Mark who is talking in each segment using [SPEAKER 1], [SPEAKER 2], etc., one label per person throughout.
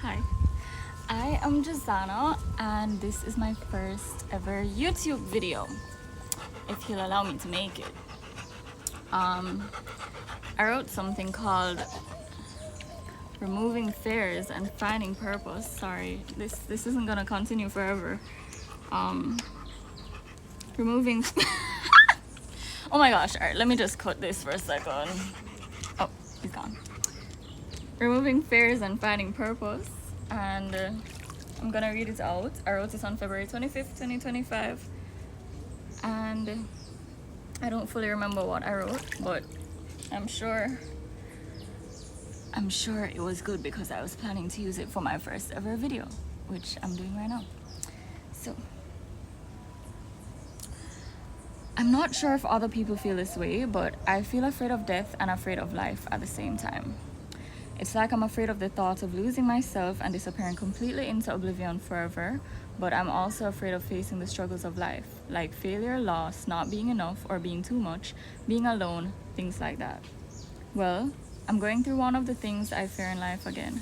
[SPEAKER 1] Hi, I am Jazana, and this is my first ever YouTube video, if you'll allow me to make it. I wrote something called Removing Fears and Finding Purpose. Sorry, this isn't gonna continue forever. Removing Oh my gosh, alright, let me just cut this for a second. Oh, he's gone. Removing Fears and Finding Purpose, and I'm gonna read it out. I wrote this on February 25th, 2025, and I don't fully remember what I wrote, but I'm sure it was good because I was planning to use it for my first ever video, which I'm doing right now. So I'm not sure if other people feel this way, but I feel afraid of death and afraid of life at the same time. It's like I'm afraid of the thought of losing myself and disappearing completely into oblivion forever, but I'm also afraid of facing the struggles of life, like failure, loss, not being enough or being too much, being alone, things like that. Well, I'm going through one of the things I fear in life again,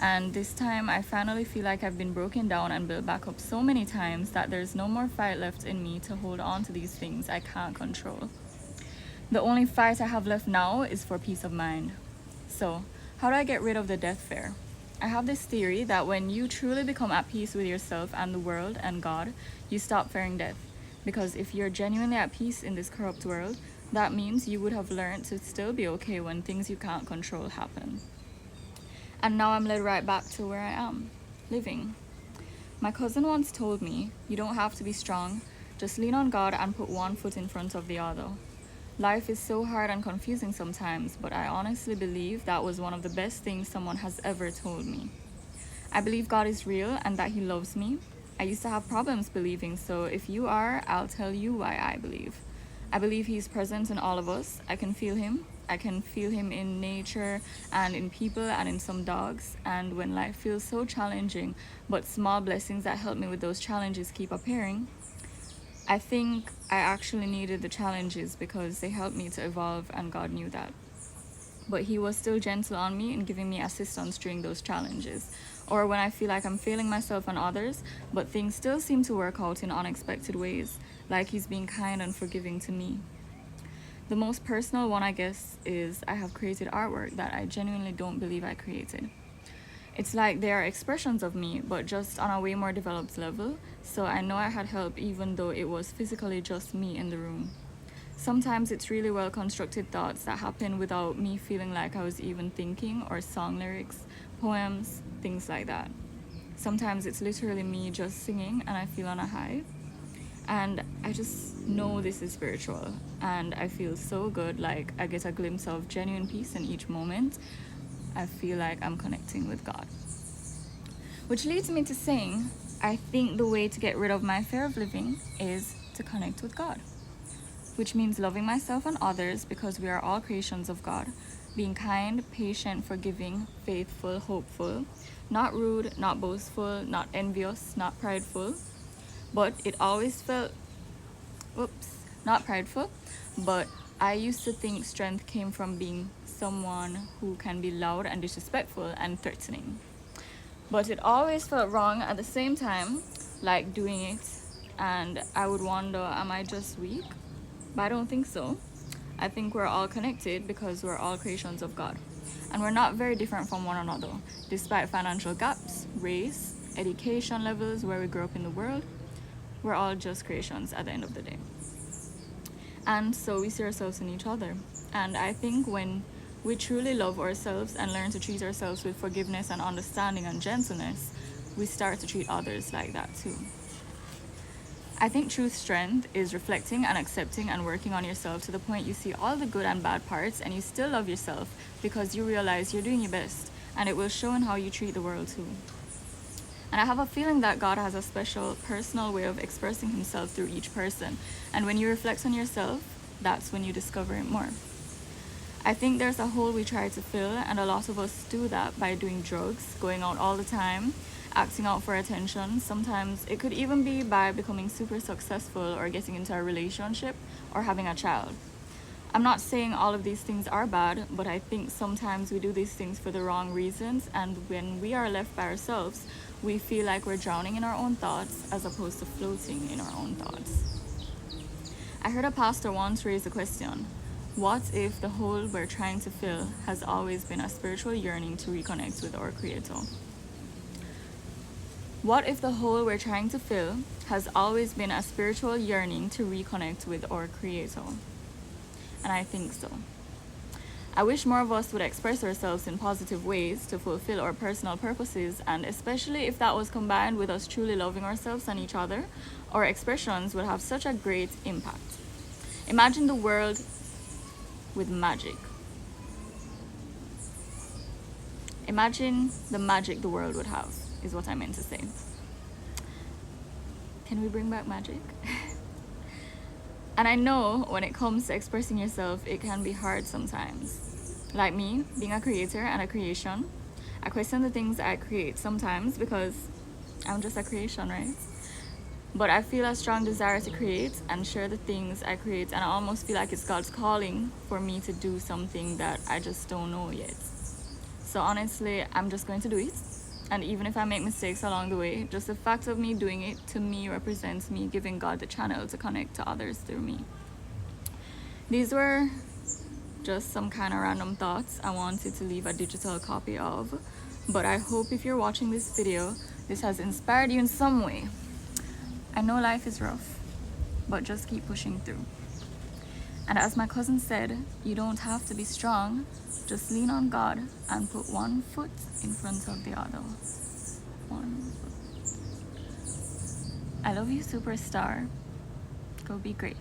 [SPEAKER 1] and this time I finally feel like I've been broken down and built back up so many times that there's no more fight left in me to hold on to these things I can't control. The only fight I have left now is for peace of mind. So, how do I get rid of the death fear? I have this theory that when you truly become at peace with yourself and the world and God, you stop fearing death. Because if you're genuinely at peace in this corrupt world, that means you would have learned to still be okay when things you can't control happen. And now I'm led right back to where I am, living. My cousin once told me, you don't have to be strong, just lean on God and put one foot in front of the other. Life is so hard and confusing sometimes, but I honestly believe that was one of the best things someone has ever told me. I believe God is real and that He loves me. I used to have problems believing, so if you are, I'll tell you why I believe. I believe He's present in all of us. I can feel Him. I can feel Him in nature and in people and in some dogs. And when life feels so challenging, but small blessings that help me with those challenges keep appearing, I think I actually needed the challenges because they helped me to evolve, and God knew that. But He was still gentle on me in giving me assistance during those challenges. Or when I feel like I'm failing myself and others, but things still seem to work out in unexpected ways, like He's being kind and forgiving to me. The most personal one, I guess, is I have created artwork that I genuinely don't believe I created. It's like they are expressions of me, but just on a way more developed level, so I know I had help even though it was physically just me in the room. Sometimes it's really well constructed thoughts that happen without me feeling like I was even thinking, or song lyrics, poems, things like that. Sometimes it's literally me just singing and I feel on a high. And I just know this is spiritual, and I feel so good, like I get a glimpse of genuine peace in each moment. I feel like I'm connecting with God. Which leads me to saying, I think the way to get rid of my fear of living is to connect with God. Which means loving myself and others because we are all creations of God. Being kind, patient, forgiving, faithful, hopeful. Not rude, not boastful, not envious, not prideful. But it always felt, not prideful, but I used to think strength came from being someone who can be loud and disrespectful and threatening. But it always felt wrong at the same time, like doing it, and I would wonder, am I just weak? But I don't think so. I think we're all connected because we're all creations of God. And we're not very different from one another, despite financial gaps, race, education levels, where we grew up in the world. We're all just creations at the end of the day. And so we see ourselves in each other. And I think when we truly love ourselves and learn to treat ourselves with forgiveness and understanding and gentleness, we start to treat others like that too. I think true strength is reflecting and accepting and working on yourself to the point you see all the good and bad parts and you still love yourself because you realize you're doing your best, and it will show in how you treat the world too. And I have a feeling that God has a special personal way of expressing Himself through each person. And when you reflect on yourself, that's when you discover it more. I think there's a hole we try to fill, and a lot of us do that by doing drugs, going out all the time, acting out for attention. Sometimes it could even be by becoming super successful or getting into a relationship or having a child. I'm not saying all of these things are bad, but I think sometimes we do these things for the wrong reasons, and when we are left by ourselves, we feel like we're drowning in our own thoughts as opposed to floating in our own thoughts. I heard a pastor once raise a question: what if the hole we're trying to fill has always been a spiritual yearning to reconnect with our Creator? What if the hole we're trying to fill has always been a spiritual yearning to reconnect with our Creator? And I think so. I wish more of us would express ourselves in positive ways to fulfill our personal purposes, and especially if that was combined with us truly loving ourselves and each other, our expressions would have such a great impact. Imagine the world with magic. Imagine the magic the world would have, is what I meant to say. Can we bring back magic? And I know when it comes to expressing yourself, it can be hard sometimes. Like me, being a creator and a creation, I question the things I create sometimes because I'm just a creation, right? But I feel a strong desire to create and share the things I create, and I almost feel like it's God's calling for me to do something that I just don't know yet. So honestly, I'm just going to do it. And even if I make mistakes along the way, just the fact of me doing it to me represents me giving God the channel to connect to others through me. These were just some kind of random thoughts I wanted to leave a digital copy of, but I hope if you're watching this video, this has inspired you in some way. I know life is rough, but just keep pushing through. And as my cousin said, you don't have to be strong, just lean on God and put one foot in front of the other. One foot. I love you, superstar. Go be great.